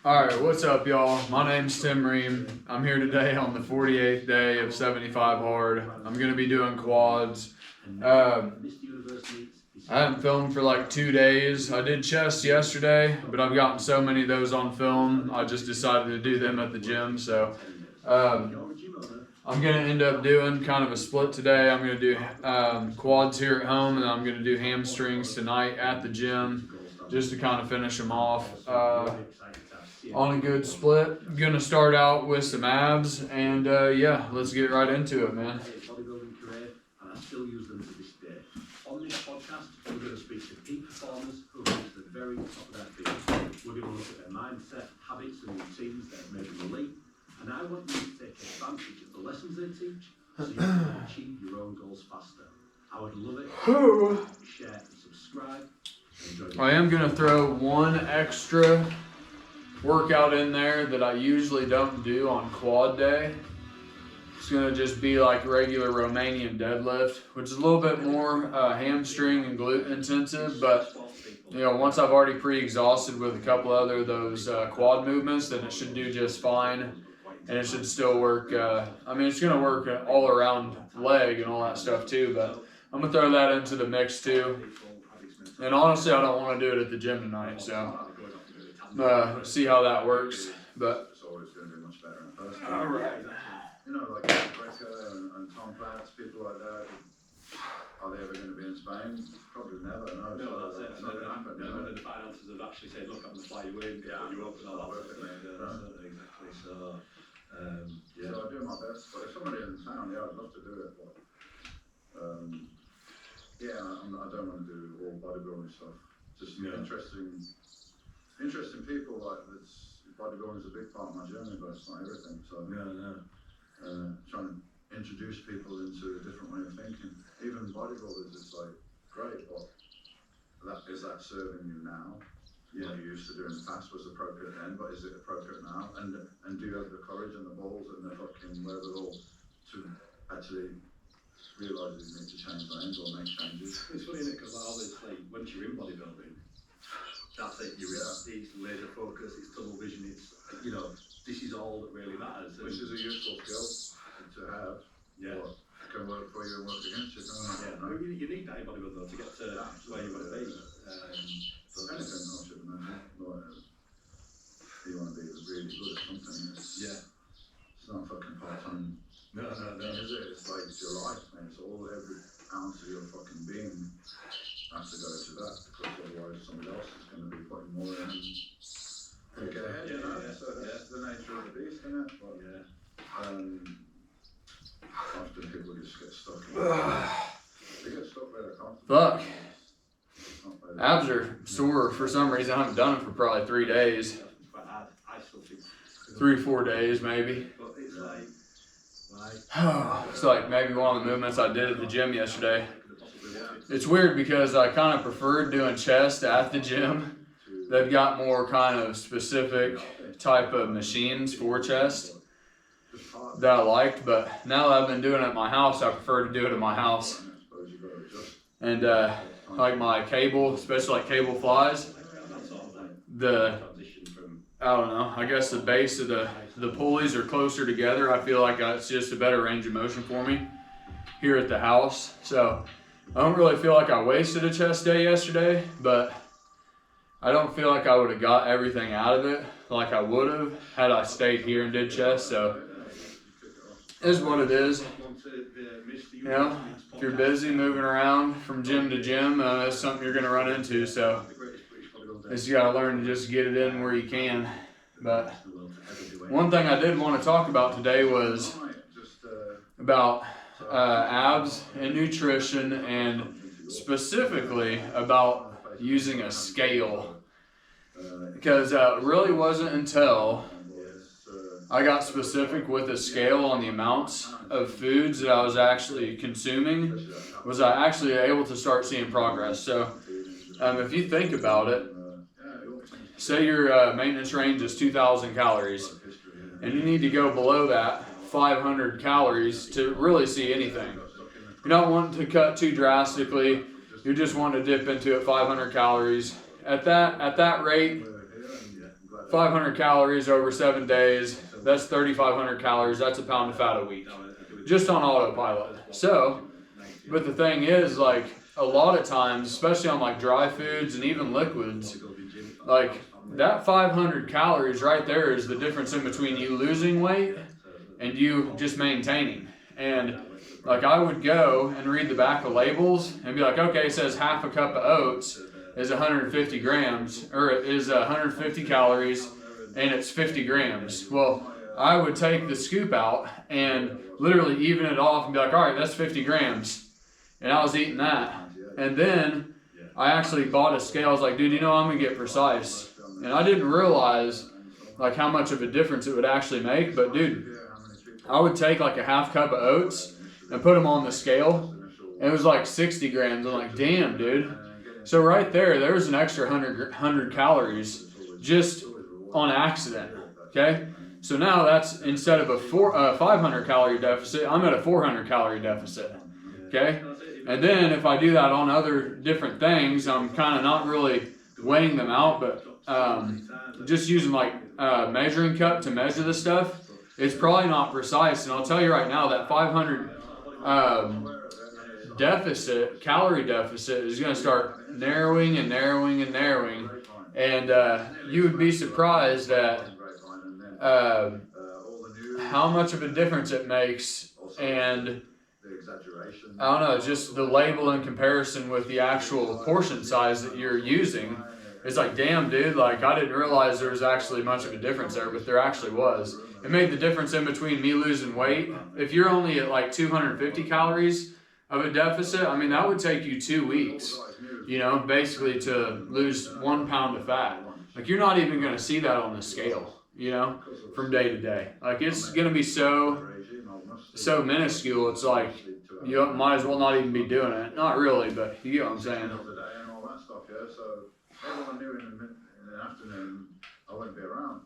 Alright, what's up y'all? My name's Tim Ream. I'm here today on the 48th day of 75 hard. I'm going to be doing quads. I haven't filmed for like 2 days. I did chest yesterday, but I've gotten so many of those on film, I just decided to do them at the gym. So I'm going to end up doing kind of a split today. I'm going to do quads here at home, and I'm going to do hamstrings tonight at the gym just to kind of finish them off on a good split. I'm going to start out with some abs, and yeah, let's get right into it, man. Bodybuilding career, and I still use them to this day. On this podcast, we're going to speak to peak performers who are at the very top of their field. We're going to look at their mindset, habits, and routines that have made them elite. And I want you to take advantage of the lessons they teach so you can achieve your own goals faster. I would love it if you share and subscribe. I am going to throw one extra workout in there that I usually don't do on quad day. It's going to just be like regular Romanian deadlift, which is a little bit more hamstring and glute intensive, but you know, once I've already pre-exhausted with a couple other of those quad movements, then it should do just fine, and it should still work. I mean, it's going to work all around leg and all that stuff too, but I'm going to throw that into the mix too. And honestly, I don't want to do it at the gym tonight, so see how that works. But it's always going to be much better in person. all right. You know, like Rebecca and Tom Platts, people like that. Are they ever going to be in Spain? Probably never. No, that's it. It's not going to happen. None of the finances have actually said, "Look, I'm going to fly you in, put you up, and all that." Exactly. So, yeah. So I do my best. But if somebody in town, yeah, I'd love to do it. But yeah, I don't want to do all bodybuilding stuff. Just interesting people. Like bodybuilding is a big part of my journey, but it's not everything. So trying to introduce people into a different way of thinking. Even bodybuilders, it's like great, but is that serving you now? What you used to do in the past was appropriate then, but is it appropriate now? And do you have the courage and the balls and the fucking wherewithal to actually realise that you need to change lanes or make changes? it's funny, isn't it? Because obviously, once you're in bodybuilding, that's it. It's laser focus. It's tunnel vision. It's this is all that really matters. Which is a useful skill to have. Yeah. But it can work for you and work against you, can't it? Yeah. You need that in bodybuilding to get to where you want to be. Anything else, should imagine. You want to be really good at something. It's not fucking part-time. No. Is it? It's like it's your life, man. It's every ounce of your fucking being has to go to that, because otherwise somebody else is going to be putting more in. Get ahead, So that's the nature of the beast, isn't it? But, often people just get stuck in they get stuck where they're comfortable. Fuck. Abs are sore for some reason. I haven't done it for probably 3 days. 3-4 days maybe. But it's It's like maybe one of the movements I did at the gym yesterday. It's weird because I kind of preferred doing chest at the gym. They've got more kind of specific type of machines for chest that I liked, but now that I've been doing it at my house, I prefer to do it at my house. And like my cable, especially like cable flies, I don't know, I guess the base of the pulleys are closer together. I feel like it's just a better range of motion for me here at the house. So I don't really feel like I wasted a chest day yesterday, but I don't feel like I would have got everything out of it like I would have had I stayed here and did chest. So it is what it is. You know, if you're busy moving around from gym to gym, that's something you're going to run into. So you got to learn to just get it in where you can. But one thing I did want to talk about today was about abs and nutrition, and specifically about using a scale, because it really wasn't until I got specific with a scale on the amounts of foods that I was actually consuming was I actually able to start seeing progress. So if you think about it, say your maintenance range is 2,000 calories, and you need to go below that 500 calories to really see anything. You're not wanting to cut too drastically. You're just wanting to dip into it 500 calories. At that rate, 500 calories over 7 days. That's 3,500 calories. That's a pound of fat a week, just on autopilot. So, but the thing is, like, a lot of times, especially on like dry foods and even liquids, like that 500 calories right there is the difference in between you losing weight and you just maintaining. And like I would go and read the back of labels and be like, okay, it says half a cup of oats is 150 grams, or is 150 calories, and it's 50 grams. Well, I would take the scoop out and literally even it off and be like, all right, that's 50 grams. And I was eating that. And then I actually bought a scale. I was like, dude, you know, I'm gonna get precise. And I didn't realize like how much of a difference it would actually make. But dude, I would take like a half cup of oats and put them on the scale. And it was like 60 grams. I'm like, damn, dude. So right there was an extra 100 calories just on accident, okay? So now that's, instead of a 500 calorie deficit, I'm at a 400 calorie deficit, okay? And then if I do that on other different things, I'm kind of not really weighing them out, but just using like a measuring cup to measure this stuff, it's probably not precise. And I'll tell you right now, that 500 calorie deficit is going to start narrowing and narrowing and narrowing, and you would be surprised at how much of a difference it makes. And I don't know, just the label in comparison with the actual portion size that you're using. It's like, damn, dude, like I didn't realize there was actually much of a difference there, but there actually was. It made the difference in between me losing weight. If you're only at like 250 calories of a deficit, I mean, that would take you 2 weeks, you know, basically to lose 1 pound of fat. Like you're not even going to see that on the scale, you know, from day to day. Like it's going to be so minuscule. It's like you might as well not even be doing it. Not really, but you get what I'm saying. Everyone knew in the afternoon I wouldn't be around,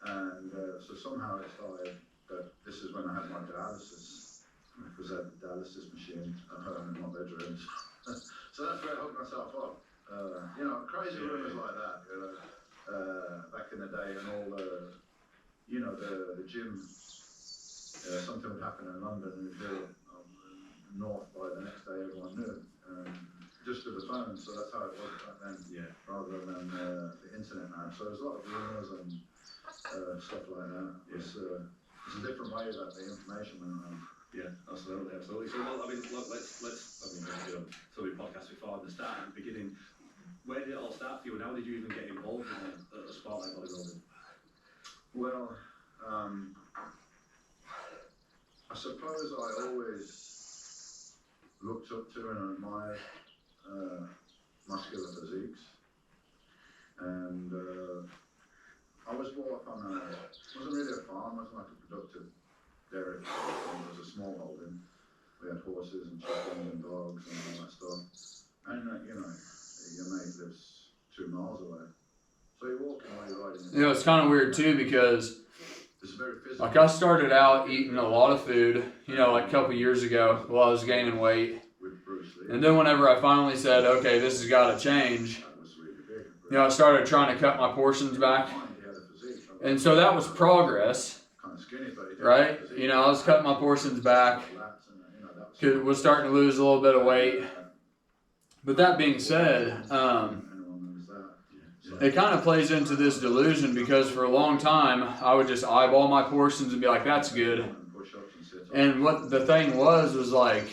and so somehow it started that this is when I had my dialysis. I was at the dialysis machine at home in my bedroom. So that's where I hooked myself up. You know, crazy rumors like that. You know, back in the day, and all the, you know, the gym. Something would happen in London, and we'd hear it north by the next day. Everyone knew. Just with the phone, so that's how it was back then, rather than the internet now. So there's a lot of rumors and stuff like that. It's a different way that the information went around. Yeah, absolutely. So, well, I mean, look, let's we've done so many podcasts before. At the start, at the beginning, where did it all start for you, and how did you even get involved in a sport like bodybuilding? Well, I suppose I always looked up to and admired muscular physiques, and I was brought up on wasn't really a farm, wasn't like a productive dairy farm. It was a small holding. We had horses and chickens and dogs and all that stuff, and you know, your mate lives 2 miles away, so you're walking while you're riding. You know, it's kind of weird too, because like I started out eating a lot of food, you know, like a couple years ago while I was gaining weight. And then whenever I finally said, okay, this has got to change, you know, I started trying to cut my portions back. And so that was progress, right? You know, I was cutting my portions back, was starting to lose a little bit of weight. But that being said, it kind of plays into this delusion, because for a long time, I would just eyeball my portions and be like, that's good. And what the thing was like,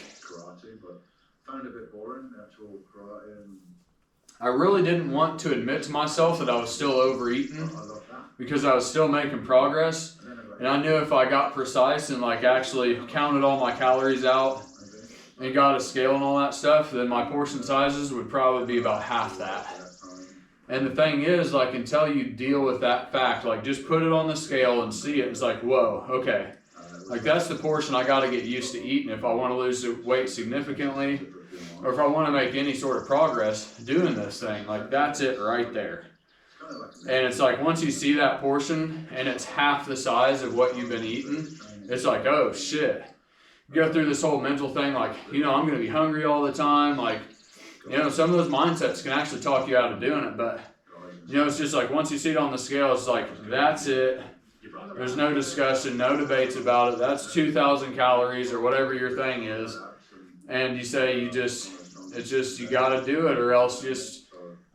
Found a bit boring, actual karate. I really didn't want to admit to myself that I was still overeating, because I was still making progress. And I knew if I got precise and like actually counted all my calories out and got a scale and all that stuff, then my portion sizes would probably be about half that. And the thing is, like, until you deal with that fact, like just put it on the scale and see it, it's like, whoa, okay. Like that's the portion I got to get used to eating if I want to lose the weight significantly, or if I want to make any sort of progress doing this thing. Like that's it right there. And it's like once you see that portion and it's half the size of what you've been eating, it's like, oh shit. You go through this whole mental thing like, you know, I'm going to be hungry all the time. Like, you know, some of those mindsets can actually talk you out of doing it. But You know, it's just like once you see it on the scale, it's like, that's it. There's no discussion, no debates about it. That's 2,000 calories or whatever your thing is. And you say you gotta do it or else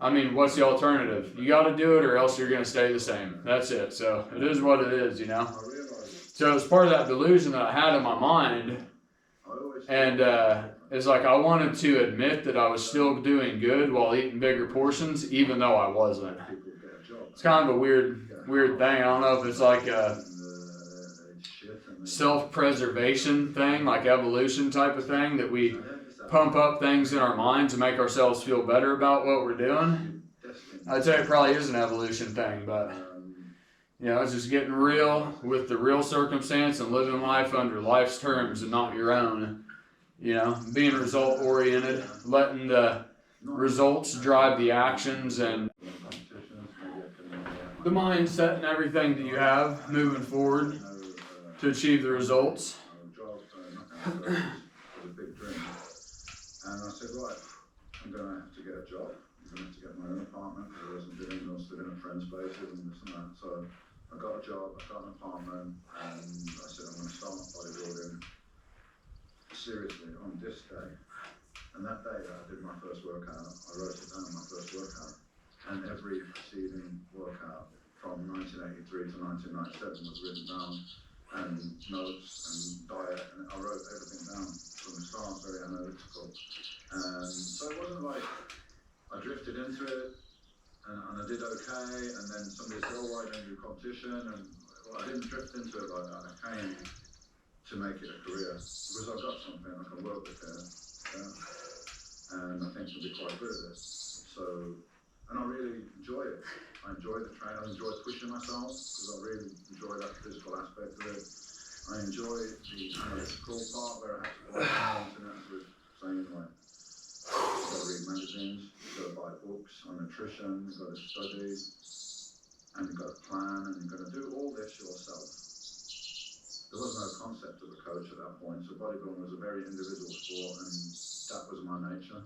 I mean, what's the alternative? You gotta do it or else you're gonna stay the same. That's it. So it is what it is, you know? So it's part of that delusion that I had in my mind. And it's like I wanted to admit that I was still doing good while eating bigger portions, even though I wasn't. It's kind of a weird thing. I don't know if it's like a self-preservation thing, like evolution type of thing, that we pump up things in our minds to make ourselves feel better about what we're doing. I'd say it probably is an evolution thing, but you know, it's just getting real with the real circumstance and living life under life's terms and not your own. You know, being result oriented, letting the results drive the actions and the mindset and everything that you have moving forward to achieve the results. And I said, right, I'm going to have to get a job. I'm going to have to get my own apartment. I wasn't doing, I was living in friends' places and this and that. So I got a job, I got an apartment, and I said, I'm going to start my bodybuilding seriously on this day. And that day I did my first workout. I wrote it down, my first workout. And every preceding workout from 1983 to 1997 was written down, and notes and diet, and I wrote everything down from the start, very analytical. And so it wasn't like I drifted into it and I did okay, and then somebody said, oh, why don't you do competition? And well, I didn't drift into it like that. I came to make it a career because I've got something I can work with here, and I think I'll be quite good at it. So, and I really enjoy it. I enjoy the training, I enjoy pushing myself because I really enjoy that physical aspect of it. I enjoy the analytical part where I have to watch the internet with saying like, you've got to read magazines, you've got to buy books on nutrition, you've got to study, and you've got to plan, and you've got to do all this yourself. There was no concept of a coach at that point, so bodybuilding was a very individual sport, and that was my nature.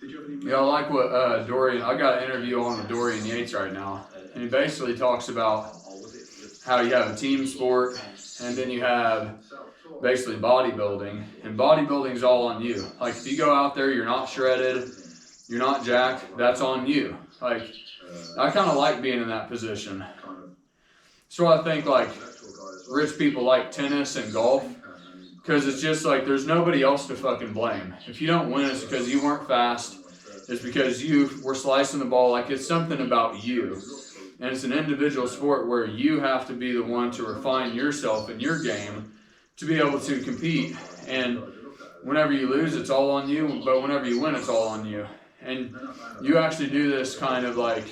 Did you have any? Yeah, I like what Dorian, I got an interview on with Dorian Yates right now, and he basically talks about how you have a team sport, and then you have basically bodybuilding, and bodybuilding's all on you. Like if you go out there, you're not shredded, you're not jacked, that's on you. Like I kind of like being in that position. So I think like rich people like tennis and golf, because it's just like there's nobody else to fucking blame. If you don't win, it's because you weren't fast. It's because you were slicing the ball. Like it's something about you. And it's an individual sport where you have to be the one to refine yourself and your game to be able to compete. And whenever you lose, it's all on you. But whenever you win, it's all on you. And you actually do this kind of like,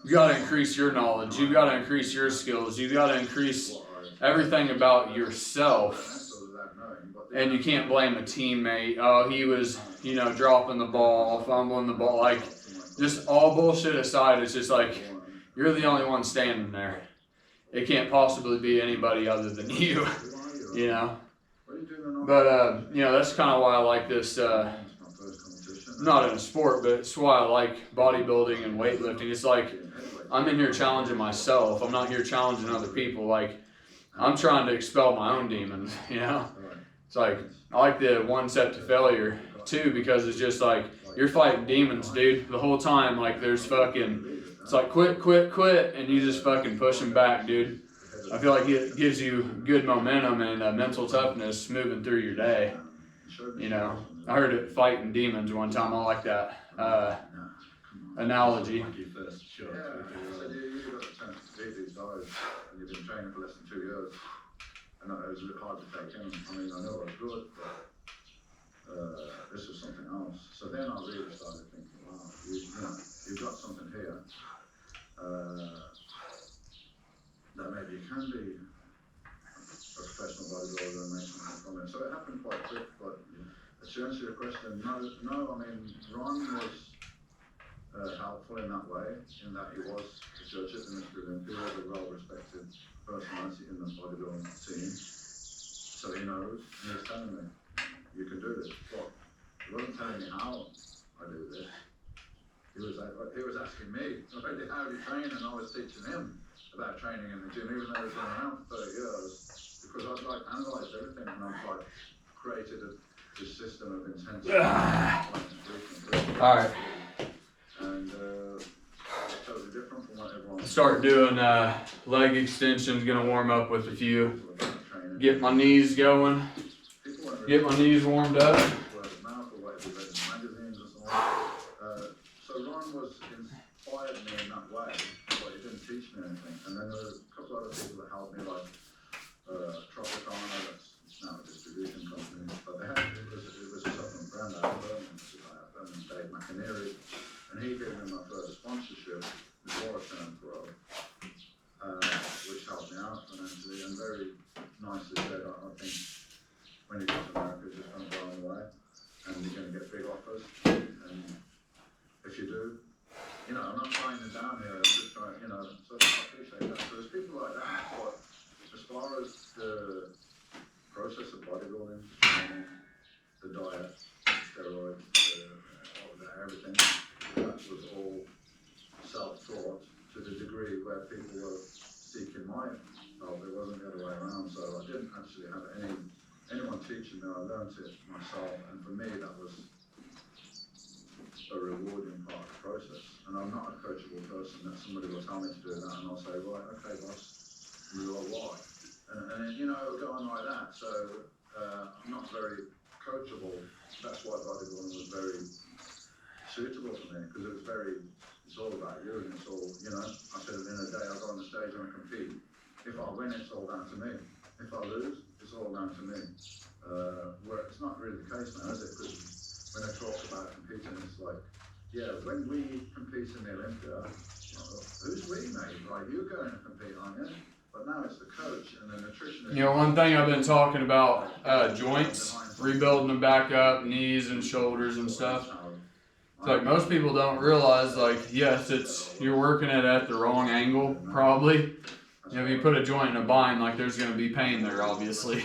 you got to increase your knowledge. You've got to increase your skills. You've got to increase everything about yourself. And you can't blame a teammate. Oh, he was, you know, dropping the ball, fumbling the ball. Like, just all bullshit aside, it's just like, you're the only one standing there. It can't possibly be anybody other than you, you know? But, you know, that's kind of why I like this, not in a sport, but it's why I like bodybuilding and weightlifting. It's like, I'm in here challenging myself. I'm not here challenging other people. Like, I'm trying to expel my own demons, you know? It's like, I like the one set to failure too, because it's just like, you're fighting demons, dude, the whole time. Like, there's fucking, it's like, quit, and you just fucking push them back, dude. I feel like it gives you good momentum and mental toughness moving through your day, you know? I heard it fighting demons one time. I like that analogy. Yeah, you got the chance to beat these guys, and you've been training for less than 2 years, and it was really hard to take in. I mean, I know I was good, but this was something else. So then I really started thinking, wow, you've got something here that maybe you can be a professional bodybuilder and make something from it. So it happened quite quick, but to answer your question, no, I mean, Ron was helpful in that way, in that he was a judge at the Mr. Olympia, a well-respected personality in the bodybuilding scene. So he knows, and he was telling me, you can do this, but he wasn't telling me how I do this. he was asking me already how to train, and I was teaching him about training in the gym, even though it's been around for 30 years, because I've like analysed everything, and I've like created this system of intensity. All right. And it's totally different from what everyone. Start doing leg extensions. Gonna warm up with a few. Get my knees going. Get my knees warmed up. So Ron was inspired me in that way, but he didn't teach me anything. And then there were a couple other people that helped me, like Tropicana, that's now a distribution company, but they had, it was a supplement brand out of Birmingham, Dave McInerney, and he gave me my first sponsorship before I turned pro, which helped me out financially, and very nicely said, I think when you get to America, you're just going to blow them away, and you're going to get big offers, and if you do, you know, I'm not trying it down here, I'm just trying, you know, so I appreciate that. So there's people like that, but as far as the process of bodybuilding, the diet, steroids, all of that, everything, that was all self-taught to the degree where people were seeking my help. It wasn't the other way around, so I didn't actually have anyone teaching me. I learned it myself, and for me that was a rewarding part of the process. And I'm not a coachable person that somebody will tell me to do that, and I'll say, right, okay, boss, you are why. And you know, it'll go on like that. So I'm not very coachable. That's why bodybuilding was very suitable for me, because it's all about you, and it's all, you know, I said at the end of the day, I go on the stage and I compete. If I win, it's all down to me. If I lose, it's all down to me. Where it's not really the case now, is it? Because when I talk about competing, it's like, yeah, when we compete in the Olympia, who's we, mate? Like, you're going to compete, aren't you? But now it's the coach and the nutritionist. You know, one thing I've been talking about, joints, rebuilding them back up, knees and shoulders and stuff. It's like most people don't realize, like, yes, you're working it at the wrong angle, probably. You know, if you put a joint in a bind, like, there's going to be pain there, obviously.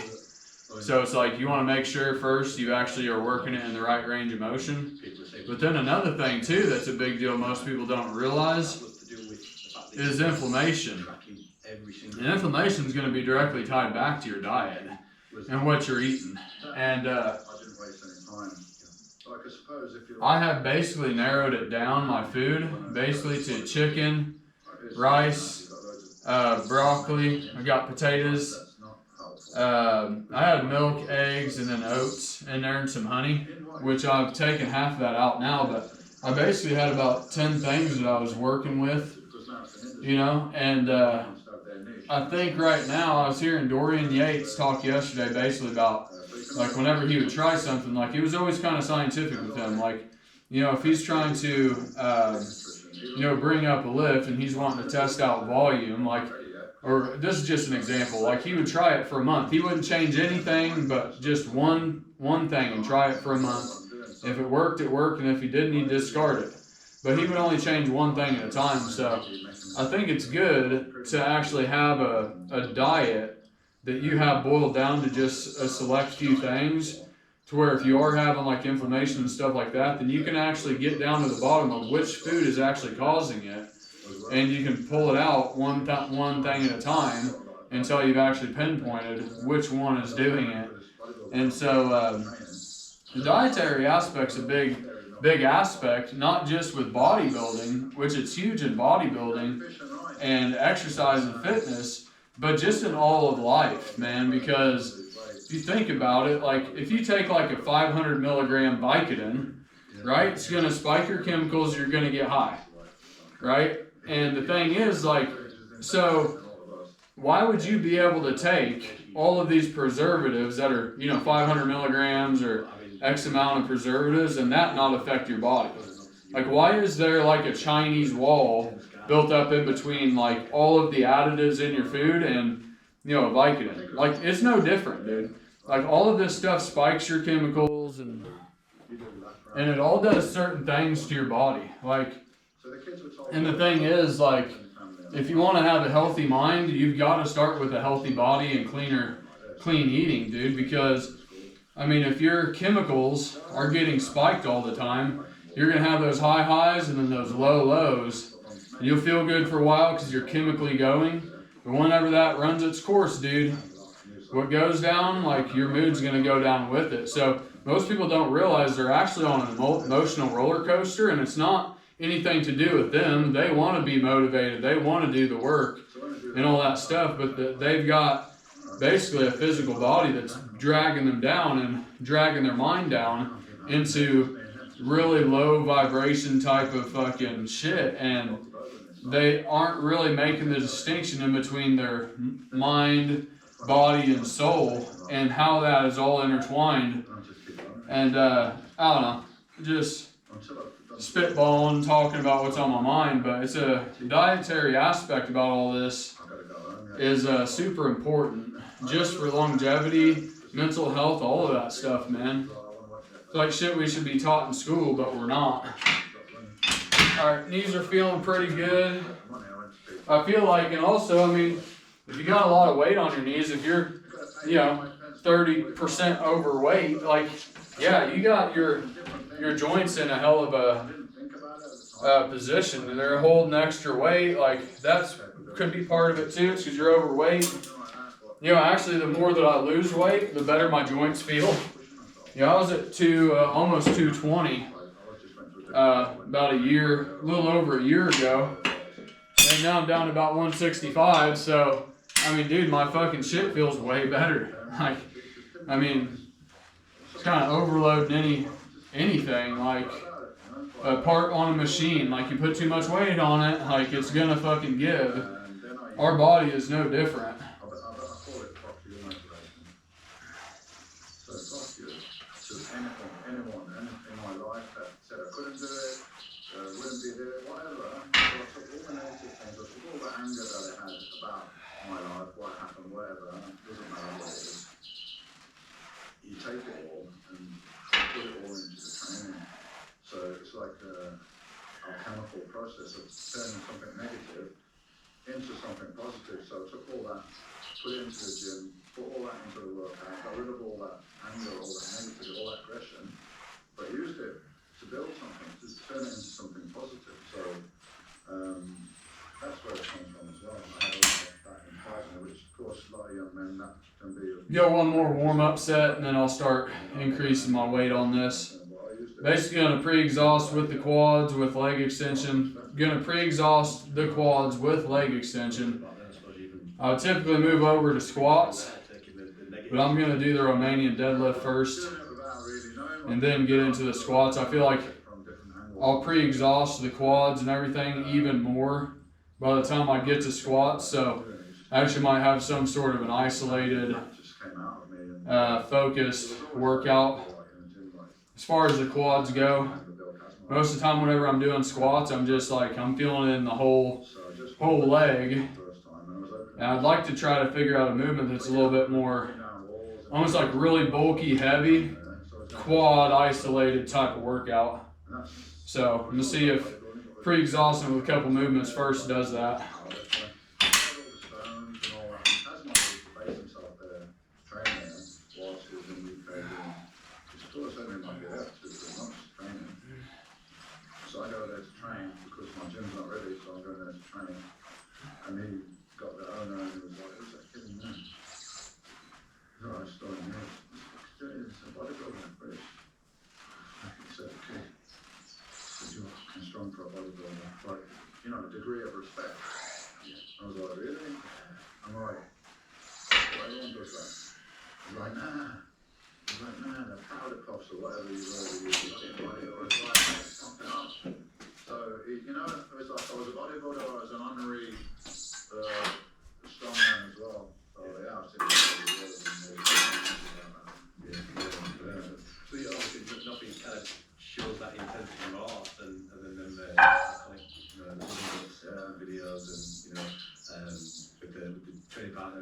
So it's like you want to make sure first you actually are working it in the right range of motion. But then another thing too that's a big deal most people don't realize is inflammation. And inflammation is going to be directly tied back to your diet and what you're eating. And I have basically narrowed it down, my food, basically to chicken, rice, broccoli, I got potatoes. I had milk, eggs, and then oats in there and some honey, which I've taken half of that out now, but I basically had about 10 things that I was working with, you know, and I think right now, I was hearing Dorian Yates talk yesterday basically about, like, whenever he would try something, like, it was always kind of scientific with him, like, you know, if he's trying to, you know, bring up a lift and he's wanting to test out volume, like, or this is just an example, like he would try it for a month. He wouldn't change anything but just one thing and try it for a month. If it worked, it worked, and if he didn't, he'd discard it. But he would only change one thing at a time. So I think it's good to actually have a diet that you have boiled down to just a select few things, to where if you are having like inflammation and stuff like that, then you can actually get down to the bottom of which food is actually causing it. And you can pull it out one thing at a time until you've actually pinpointed which one is doing it. And so the dietary aspect's a big aspect, not just with bodybuilding, which it's huge in bodybuilding and exercise and fitness, but just in all of life, man. Because if you think about it, like if you take like a 500 milligram Vicodin, right, it's going to spike your chemicals, you're going to get high, right? And the thing is, like, so why would you be able to take all of these preservatives that are, you know, 500 milligrams or X amount of preservatives and that not affect your body? Like, why is there like a Chinese wall built up in between like all of the additives in your food and, you know, a Vicodin? Like, it's no different, dude. Like, all of this stuff spikes your chemicals and it all does certain things to your body. Like, and the thing is, like, if you want to have a healthy mind, you've got to start with a healthy body and clean eating, dude. Because, I mean, if your chemicals are getting spiked all the time, you're gonna have those high highs and then those low lows. And you'll feel good for a while because you're chemically going. But whenever that runs its course, dude, what goes down, like your mood's gonna go down with it. So most people don't realize they're actually on an emotional roller coaster, and it's not anything to do with them. They want to be motivated. They want to do the work and all that stuff, but they've got basically a physical body that's dragging them down and dragging their mind down into really low vibration type of fucking shit, and they aren't really making the distinction in between their mind, body, and soul, and how that is all intertwined. And I don't know, just spitballing, talking about what's on my mind, but it's a dietary aspect about all this is super important, just for longevity, mental health, all of that stuff, man. It's like shit we should be taught in school, but we're not. Alright, knees are feeling pretty good. I feel like, and also, I mean, if you got a lot of weight on your knees, if you're, 30% overweight, like, yeah, you got your joints in a hell of a position, and they're holding extra weight. Like, that's could be part of it too. It's because you're overweight. Actually, the more that I lose weight, the better my joints feel. I was at almost 220 about a little over a year ago, and now I'm down to about 165. So, I mean, dude, my fucking shit feels way better. Like, I mean, it's kind of overloading anything, like a part on a machine. Like, you put too much weight on it, like, it's gonna fucking give. Our body is no different. Anyone in my life that said I couldn't do it, wouldn't be there, whatever. So I took all the negative things, I took all the anger that I had about my life, what happened, whatever, it doesn't matter what it is. You take it all and put it all into the training. So it's like a chemical process of turning something negative into something positive. So I took all that, put it into the gym, put all that into the workout, got rid of all that anger, all that negativity, all that aggression, but used it to build something, to turn it into something positive. So that's where it comes from as well. I had that inside me, which of course a lot of young men that can be. Go one more warm-up set, and then I'll start increasing my weight on this. Basically gonna pre-exhaust with the quads with leg extension. Gonna pre-exhaust the quads with leg extension. I'll typically move over to squats, but I'm gonna do the Romanian deadlift first, and then get into the squats. I feel like I'll pre-exhaust the quads and everything even more by the time I get to squats. So I actually might have some sort of an isolated, focused workout. As far as the quads go, most of the time whenever I'm doing squats, I'm just like, I'm feeling it in the whole leg. And I'd like to try to figure out a movement that's a little bit more, almost like really bulky, heavy, quad isolated type of workout. So I'm gonna see if pre-exhausting with a couple movements first does that. So I go there to train because my gym's not ready, so I'm going there to train. And he got the owner and he was like, who's that kid in there? So I started him. It's a bodybuilder, British. He said, okay. He said, you're fucking strong for a bodybuilder. Like, a degree of respect. I was like, really? I'm like, well, everyone does that. He's like, nah. He's like, nah, the powder puffs or whatever you already use. Or it's like, something else. So, it was like I was a bodybuilder, I was an honorary strongman as well. So, yeah, I've seen it. So, obviously, nothing kind of shows that intensity more than the videos and, with the training partner,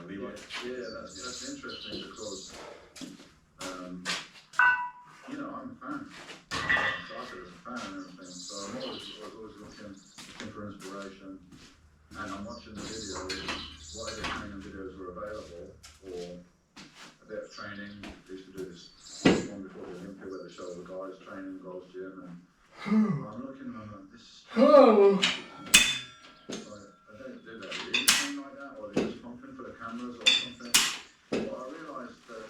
Leroy. Yeah, that's interesting because, I'm a fan. I started as a fan and everything, so I'm always looking for inspiration, and I'm watching the videos, whatever training videos are available, or a bit of training. I used to do this one before the Olympia where they show the guys training Gold's Gym, and I'm looking and I'm like, this is like, did they really train like that, or they just pumping for the cameras or something? But I realised that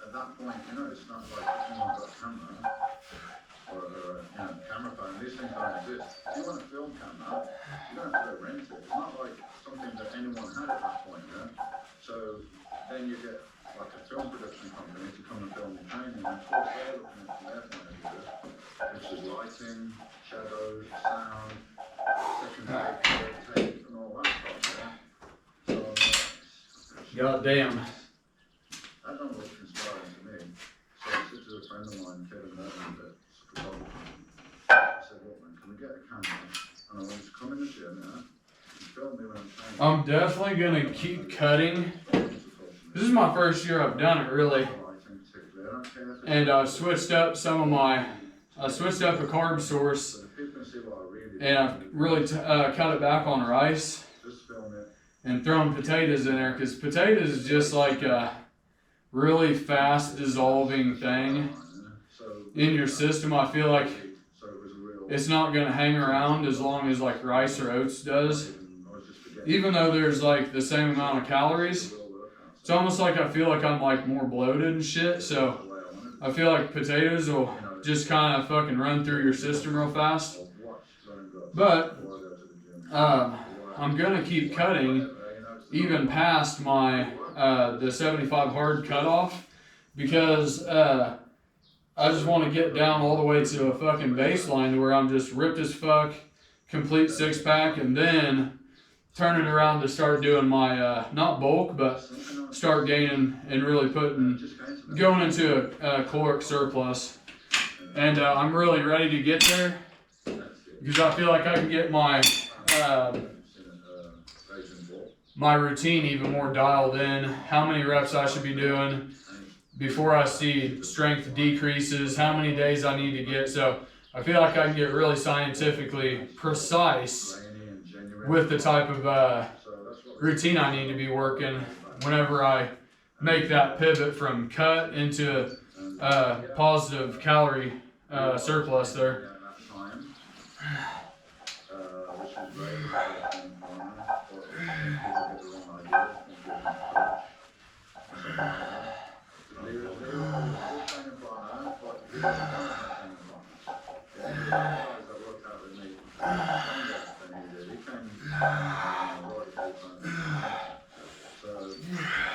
at that point, you know, it's not like anyone's got a camera or a camera phone. These things don't exist. If you want a film camera, you don't have to go rent it. It's not like something that anyone had at that point, yeah? So then you get like a film production company to come and film the training, and of course they're looking at from their point of view, which is lighting, shadows, sound, second take, third take, and all that stuff, yeah? So, God damn. that don't look inspiring to me. So I said to a friend of mine, Kevin Morton, that's a photographer. I said, look man, can we get a camera? And I want you to come in the gym, yeah? And film me when I'm training. I'm definitely gonna keep cutting. This is my first year I've done it really. And I switched up I switched up the carb source, and I've really cut it back on rice and thrown potatoes in there, because potatoes is just like a really fast dissolving thing in your system. I feel like it's not gonna hang around as long as like rice or oats does. Even though there's like the same amount of calories, it's almost like I feel like I'm like more bloated and shit. So I feel like potatoes will just kind of fucking run through your system real fast. But I'm gonna keep cutting even past my the 75 hard cutoff, because I just want to get down all the way to a fucking baseline to where I'm just ripped as fuck, complete six pack, and then turn it around to start doing my not bulk, but start gaining and really going into a caloric surplus. And I'm really ready to get there, because I feel like I can get my my routine even more dialed in, how many reps I should be doing before I see strength decreases, how many days I need to get. So I feel like I can get really scientifically precise with the type of routine I need to be working whenever I make that pivot from cut into positive calorie surplus there.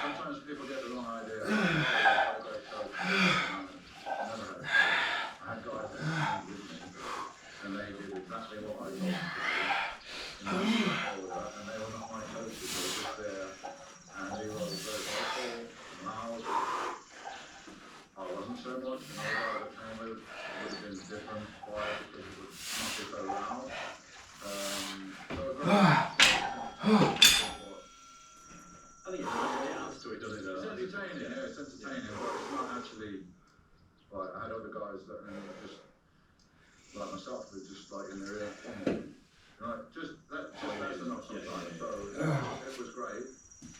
Sometimes people get the wrong idea. I had guys that came with me, and they did exactly what I told them to do. And they were not my coaches, they were just there. And he was very helpful, loud. I wasn't so much, and all the guys that came with would have been different, quiet, because it would not be so loud. I think it adds to it, doesn't it? It's entertaining, yeah, it's entertaining, but it's not actually, like, I had other guys that just, like myself, were just like in their ear, that's enough sometimes, so it was great,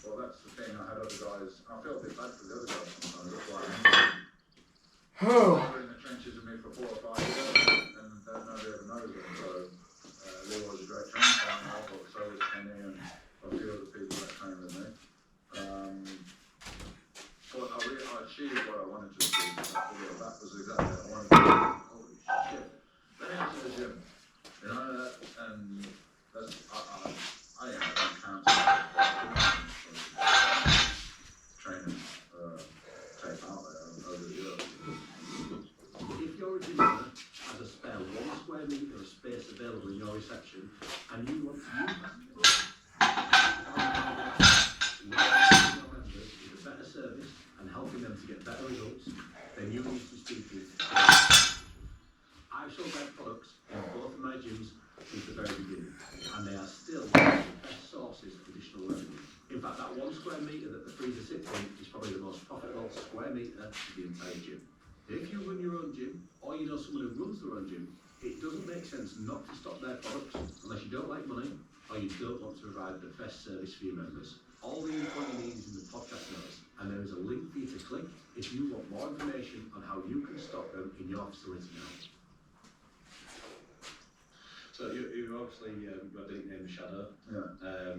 well that's the thing, I had other guys, I feel a bit bad for the other guys sometimes, that's why they were in the trenches with me for 4 or 5 years, and nobody ever knows them, so Leroy was a great training partner, but so was Kenny and a few other people that trained with me. But I achieved what I wanted to achieve. That was exactly what I wanted to do. Holy shit. Let me answer the gym. You know, and that's, I don't count training tape out there over the years. If your gym owner has a spare 1 square metre of space available in your reception, and you want to use that space, better service and helping them to get better results, then you need to speak with. I've sold their products in both of my gyms since the very beginning, and they are still the best sources of additional revenue. In fact, that 1 square metre that the freezer sits in is probably the most profitable square metre of the entire gym. If you run your own gym, or you know someone who runs their own gym, it doesn't make sense not to stock their products unless you don't like money or you don't want to provide the best service for your members. All the info you need is in the podcast notes, and there is a link for you to click if you want more information on how you can stock them in your facility now. So you obviously got the nickname The Shadow. Yeah.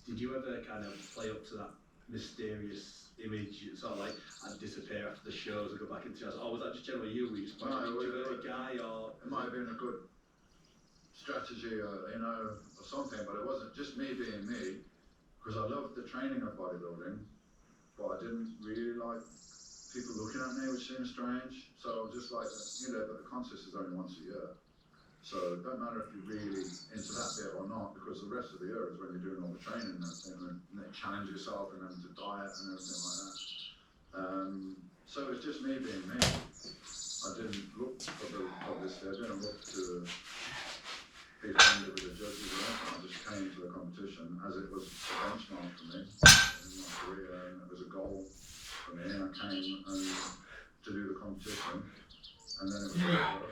Did you ever kind of play up to that mysterious image, sort of like I'd disappear after the shows and go back into shows, or was that just generally you? Were you just a guy, or it might have been a good strategy, you know, or something, but it wasn't just me being me, because I loved the training of bodybuilding, but I didn't really like people looking at me, which seemed strange. So just like, you know, but the contest is only once a year. So it doesn't matter if you're really into that bit or not, because the rest of the year is when you're doing all the training and everything, and then challenge yourself and then to diet and everything like that. So it's just me being me. I didn't look for the publicity, I didn't look to be friendly with the judges or anything. I just came to the competition as it was a benchmark for me in my career, and it was a goal for me, and I came to do the competition, and then it was over.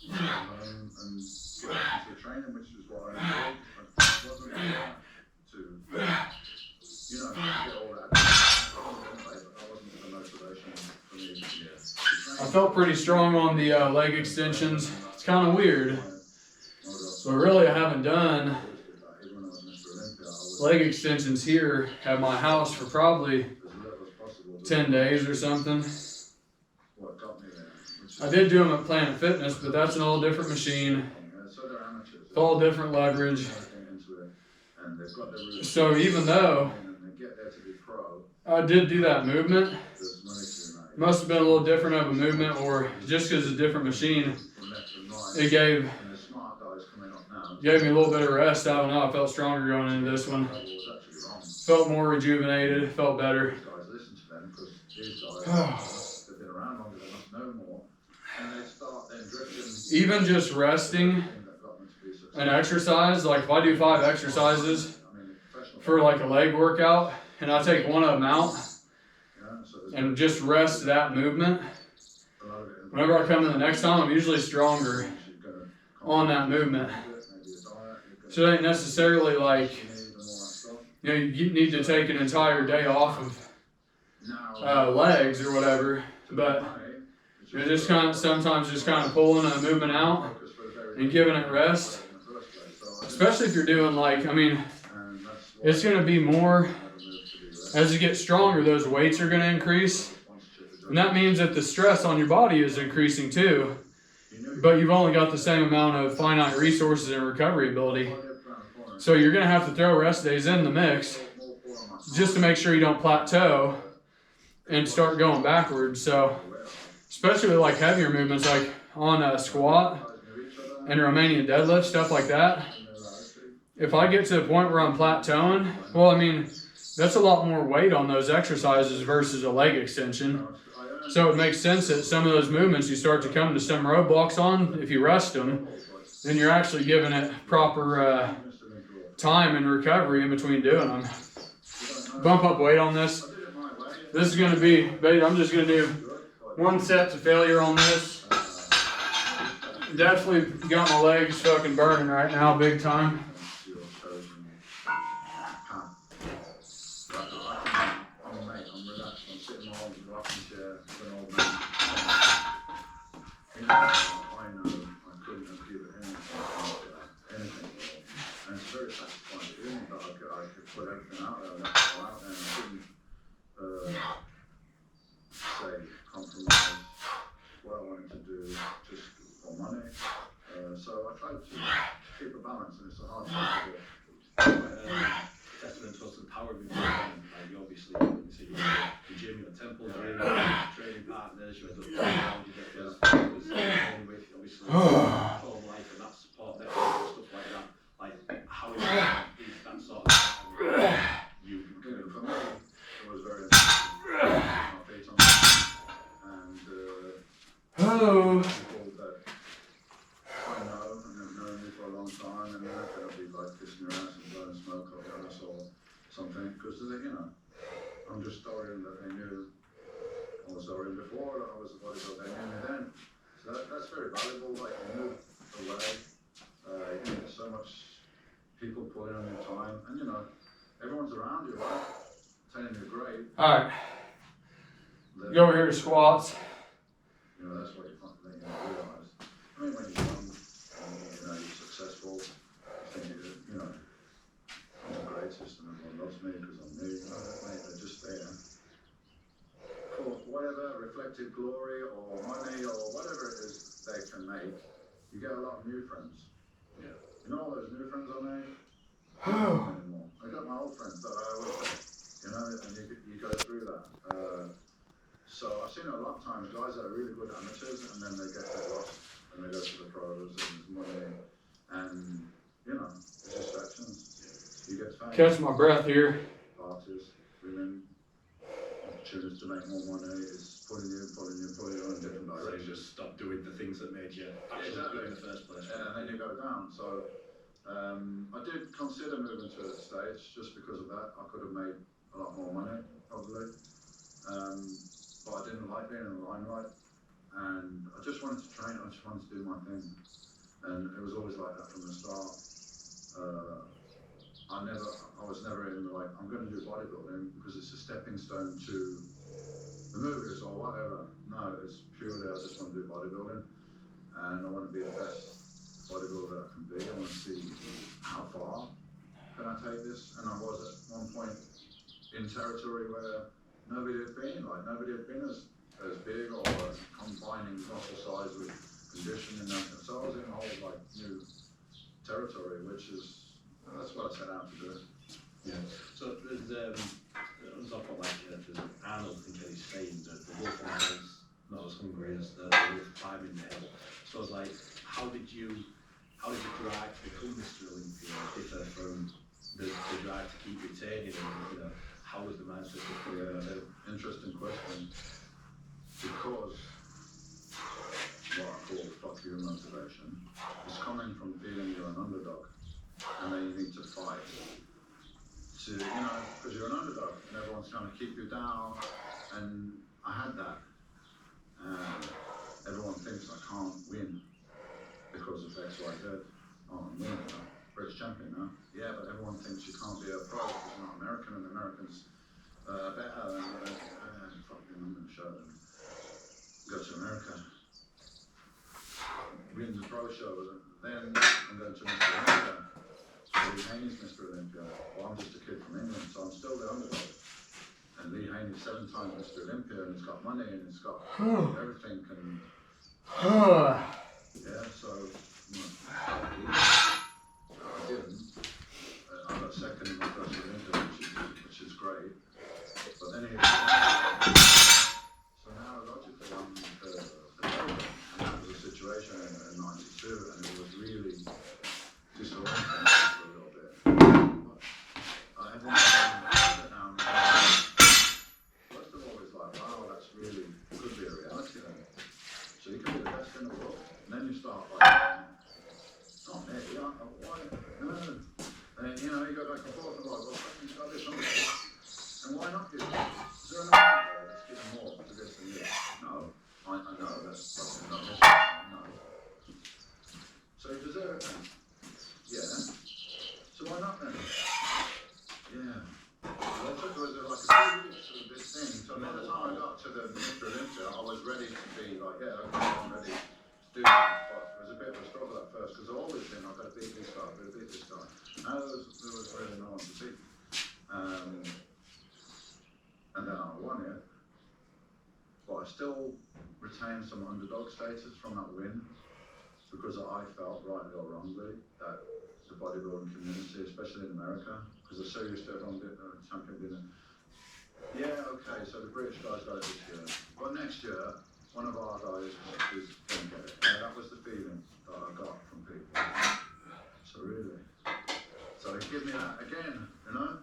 And get back into the training, which is what I enjoyed. I wasn't there to, you know, get all that. That wasn't the motivation for me. I felt pretty strong on the leg extensions. It's kind of weird, but really I haven't done leg extensions here at my house for probably 10 days or something. I did do them at Planet Fitness, but that's an all different machine. It's all different leverage. So even though I did do that movement, it must have been a little different of a movement, or just because it's a different machine, it gave me a little bit of rest. I don't know, I felt stronger going into this one. Felt more rejuvenated, felt better. Even just resting and exercise, like if I do 5 exercises for like a leg workout and I take one of them out and just rest that movement, whenever I come in the next time, I'm usually stronger on that movement. So it ain't necessarily like, you know, you need to take an entire day off of legs or whatever, but you're just kind of sometimes just kind of pulling a movement out and giving it rest. Especially if you're doing like, I mean, it's going to be more, as you get stronger, those weights are going to increase. And that means that the stress on your body is increasing too. But you've only got the same amount of finite resources and recovery ability. So you're going to have to throw rest days in the mix just to make sure you don't plateau and start going backwards. So especially with like heavier movements, like on a squat and Romanian deadlift, stuff like that. If I get to the point where I'm plateauing, well, I mean, that's a lot more weight on those exercises versus a leg extension. So it makes sense that some of those movements you start to come to some roadblocks on. If you rest them, then you're actually giving it proper time and recovery in between doing them. Bump up weight on this. This is going to be, I'm just going to do 1 set to failure on this. Definitely got my legs fucking burning right now, big time. So I try to keep a balance, and it's a hard thing to do. Testament to the power of your training. Like you obviously, you see the gym, your temple, training partners, you end up around, you get those with obviously home life and that support network and stuff like that. Like how is that sort of you coming For me, it was very important. My feet on and people that I know and have known me for a long time, and they'll be like kissing your ass and blowing smoke up your ass or something, because you know, I'm just storying that they knew I was storying before that I was a bodybuilder, they knew me then. So that's very valuable. Like you move away, you get so much people pulling on your time, and you know, everyone's around you, right? Telling you great. Alright, go over here to squats. You know, that's what you realise. I mean, when you're young, and, you know, you're successful, you think, you know, I'm the greatest and everyone loves me because I'm me. No, mate, they're just there. For whatever reflected glory or money or whatever it is they can make, you get a lot of new friends. Yeah. You know all those new friends I made? Anymore. I got my old friends that I always had, you know, and you go through that. So I've seen it a lot of times, guys that are really good amateurs and then they get lost and they go to the pros and there's money and, you know, it's distractions. You get fame. Catch my breath here. Parties, women, opportunities to make more money, it's pulling you in different So directions. you just stop doing the things that made you actually good in the first place. Yeah, and then you go down. So I did consider moving to the States just because of that. I could have made a lot more money, probably. But I didn't like being in the limelight. And I just wanted to train, I just wanted to do my thing. And it was always like that from the start. I was never in like, I'm going to do bodybuilding because it's a stepping stone to the movies or whatever. No, it's purely, I just want to do bodybuilding. And I want to be the best bodybuilder I can be. I want to see how far can I take this. And I was at one point in territory where nobody had been as big or combining muscle size with conditioning. And so I was in a whole like new territory, which is, that's what I set out to do. Yeah. So there's on top of like there's Arnold, I think he's saying that the wolf on the hill is not as hungry as the wolf climbing the hill. So it's like, how did you drive to become Mr. Olympia differ from the drive to keep retaining, and you know, how was the mindset different? Yeah, interesting question. Because what I call fuck you motivation is coming from feeling you're an underdog and then you need to fight to, you know, because you're an underdog and everyone's trying to keep you down, and I had that. Everyone thinks I can't win because of X, Y, Z. Oh, I'm winning now. British champion now. Yeah, but everyone thinks you can't be a pro because you're not American, and Americans better. Fucking, I'm going to show them. Go to America. Win the pro show. Then I'm going to Mr. Olympia. Lee Haney's Mr. Olympia. Well, I'm just a kid from England, so I'm still the underdog. And Lee Haney's 7 times Mr. Olympia, and he's got money, and he's got everything. And yeah, so you know, I didn't. I got second in my first Olympia, which is great. But then so now logically I'm the and that was a situation in '92, and it was really disorienting for a little bit. But everyone's saying now, first of all, it's like, wow, that's really could be a reality then. So you can be the best in the world, and then you start like, oh man, yeah, why? No. And you know, you go back and forth and like, well, fucking got this on the and why not give it? Is there another way? Let's give more to this and this. No, I know that's fucking not this. No. So you deserve it then. Yeah. So why not then? Yeah. Well, it was like a 2 weeks of this thing. So by the time I got to the Mr. Olympia, I was ready to be like, yeah, okay, I'm ready to do that. But it was a bit of a struggle at first because I've always been, I've got to beat this guy, I've got to beat this guy. Now there was really no one to beat. And then I won it. But I still retained some underdog status from that win because I felt, rightly or wrongly, that the bodybuilding community, especially in America, because they're so used to everyone being a champion being yeah, okay, so the British guys got it this year. But next year, one of our guys is going to get it. Yeah, that was the feeling that I got from people. So really. So they give me that again, you know?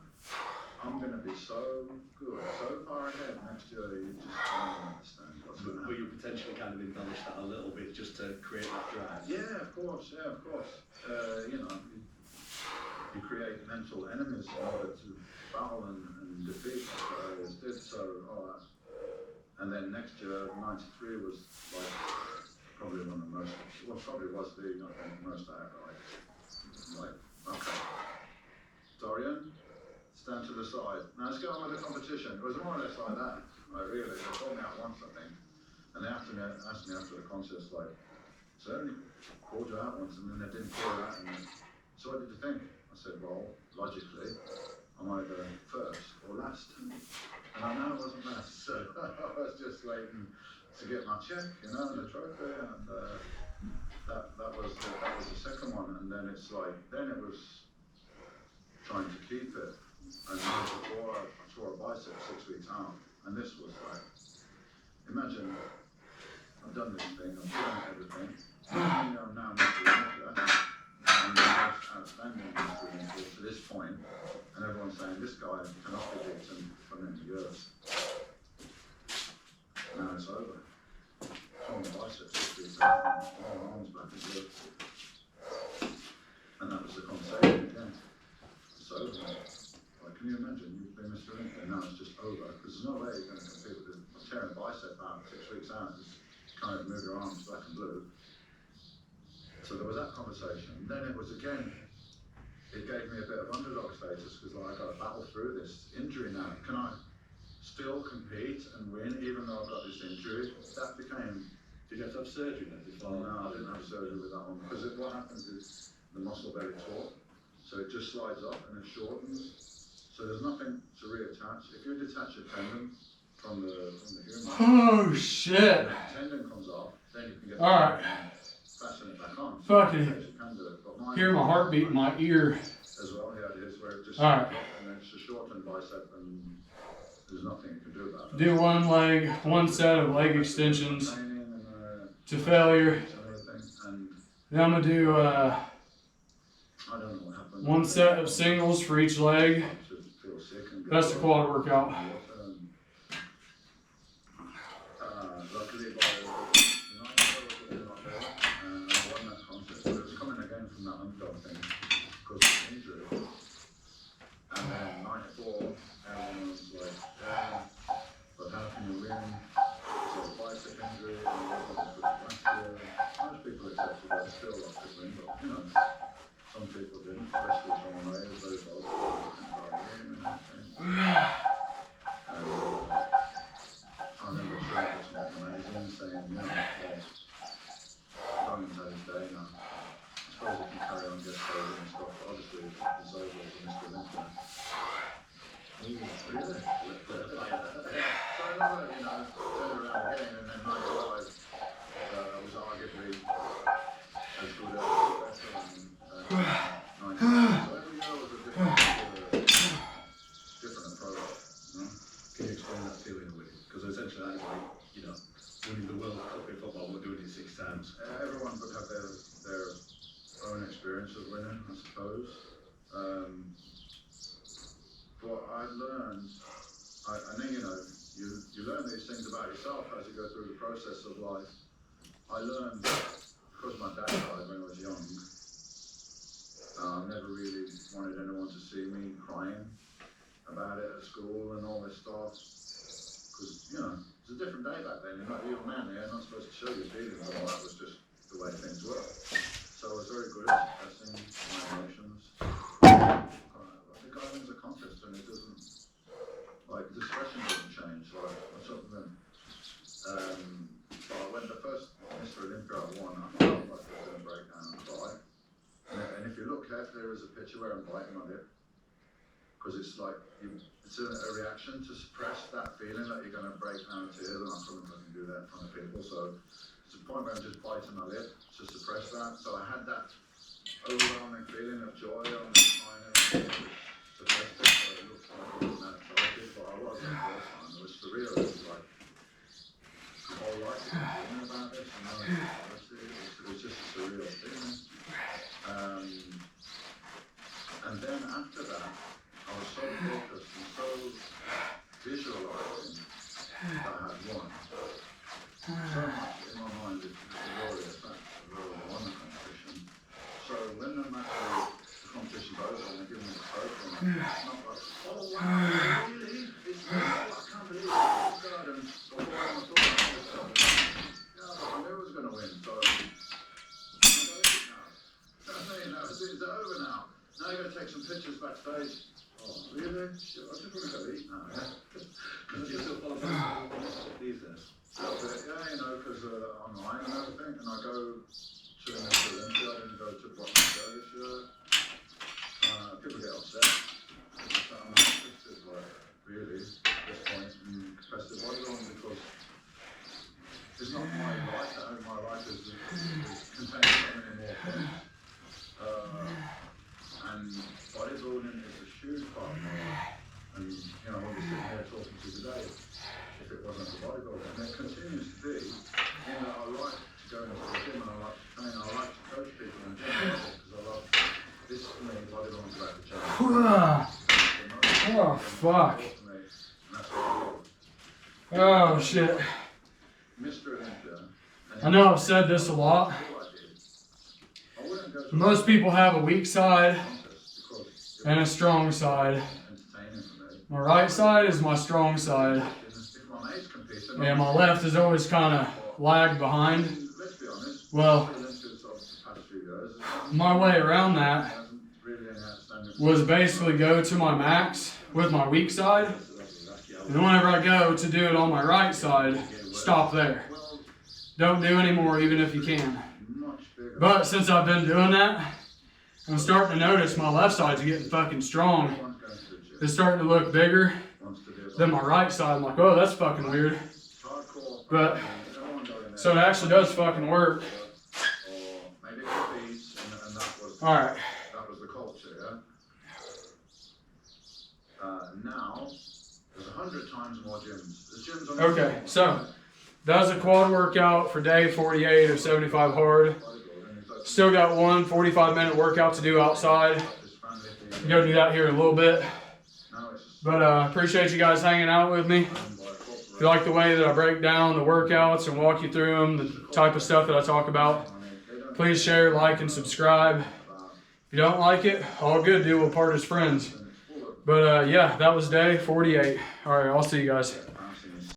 I'm going to be so good, so far ahead next year, you just don't understand what's going to happen. But you potentially kind of embellish that a little bit just to create that drive. Yeah, of course. You know, you create mental enemies in order to battle and defeat, that's what I always did, so all that. And then next year, '93 was like, probably one of the most, well, probably was the most I ever like, okay. to the side. Now let's go on with the competition. It was more or less like that. Like really, they called me out once, I think. And they asked me after the contest, like, so they only called you out once and then they didn't call you out anymore. So what did you think? I said, well, logically, I'm either first or last. And I know I wasn't last, so I was just waiting to get my check, you know, and the trophy, and that was the second one. And then it's like, then it was trying to keep it. And then before I tore a bicep 6 weeks out, and this was like, imagine I've done this thing, I've done everything. I'm now Mr. Olympia. I'm the most outstanding Mr. Olympia to this point, and everyone's saying this guy cannot be beaten from in the earth. Now it's over. Torn the bicep 6 weeks out, my arms back as blue. And that was the conversation again. It's over. Like, can you imagine? You've been Mr. Olympia, and now it's just over. Because there's no way you're going to compete with tearing a bicep out 6 weeks out. Just kind of move your arms black and blue. So there was that conversation. And then it was again, it gave me a bit of underdog status because like, I got to battle through this injury now. Can I still compete and win even though I've got this injury? That became... Did you have to have surgery then? No, I didn't have surgery with that one. Because what happens is the muscle belly taut. So it just slides up and it shortens. So there's nothing to reattach. If you detach a tendon from the humerus, Oh shit! the tendon comes off, then you can get fasten it back on. Fucking But hear my heartbeat in my ear. As well, he had his where it just Alright. and then it's a shortened bicep and there's nothing you can do about it. Do one leg, one set of leg extensions to failure. Then I'm gonna do I don't know what happened. one set of singles for each leg. That's the quad workout. Luckily, by the night I was looking up there, and I won that contest. But it was coming again from that underdog thing because of injury. And then 94, everyone was like, yeah, but how can you win? So bicep injury, and last year, most people accepted that still I could win, but you know, some people didn't, especially from away, it was very positive. I remember Triceps was amazing, saying, you know, Roman's had his day now. I suppose he can carry on, get paid and stuff, but obviously it's over as a Mr. Olympia. Really? So I remember, you know, turned around again and then 95, I was arguably as good as better and 95. So every year was a different approach, you know? Can you explain that feeling with it? Because essentially that is like, you know, winning the World Cup in football, we're doing it 6 times. Everyone would have their own experience of winning, I suppose. But I learned, I think, you know, you learn these things about yourself as you go through the process of life. I learned, because my dad died when I was young, I never really wanted anyone to see me crying about it at school and all this stuff. Because, you know, it's a different day back then. You're a man there, you're not supposed to show your feelings and all that was just the way things were. So I was very good at expressing my emotions. The guy wins a contest and it doesn't, like, the expression doesn't change, like, or something. But when the first Mr. Olympia I won, I felt like I was going to break down and cry. And if you look carefully, there is a picture where I'm biting my lip. Because it's like, it's a reaction to suppress that feeling that you're going to break down tears, and I couldn't fucking do that in front of people. So it's a point where I'm just biting my lip to suppress that. So I had that overwhelming feeling of joy on the spine and suppressed it, so it looked like I wasn't that excited, but I was the first time. It was surreal. It was like, my whole life has been dreaming about this, and now it was just a surreal feeling. And then after that, I was so focused and so visualizing that I had won. So much in my mind, it's a glorious fact that I won the competition. So when the competition's over and they give me the trophy, it's not like, oh wow, really? It's I can't believe it. Oh God, and before I was talking about this stuff, yeah, but I knew I was going to win, so I'm going to now. It's over now. Now you're going to take some pictures backstage. Oh, really? Shit, I just want to go eat now, yeah? Do you still follow Bodybuilding these days? Yeah, you know, because online and everything, and I go to the next Olympia, I didn't go to Boston this year. People get upset. I'm not interested, like, really, at this point, in competitive bodybuilding, because it's not my life. I know my life is contains so many more things. And bodybuilding is a huge part of my life. And, you know, when we're sitting here talking to you today, if it wasn't for bodybuilding, and it continues to be, you know, I like to go into the gym and I like to train, I like to coach people in gym because I love this for me, bodybuilding's about the challenge. Oh, fuck. Oh, shit. Mr. Olympia. I know I've said this a lot. Most people have a weak side and a strong side. My right side is my strong side. And my left is always kind of lagged behind. Well, my way around that was basically go to my max with my weak side. And whenever I go to do it on my right side, stop there. Don't do any more even if you can. But since I've been doing that, I'm starting to notice my left side's getting fucking strong. It's starting to look bigger than my right side. I'm like, oh, that's fucking weird. But, so it actually does fucking work. Alright. That was the culture, yeah? Now, there's 100 times more gyms. There's gyms on Okay, so that was a quad workout for day 48 of 75 hard. Still got one 45-minute workout to do outside. Go do that here in a little bit. But appreciate you guys hanging out with me. If you like the way that I break down the workouts and walk you through them, the type of stuff that I talk about, please share, like, and subscribe. If you don't like it, all good, dude. We'll part as friends. But yeah, that was day 48. All right, I'll see you guys.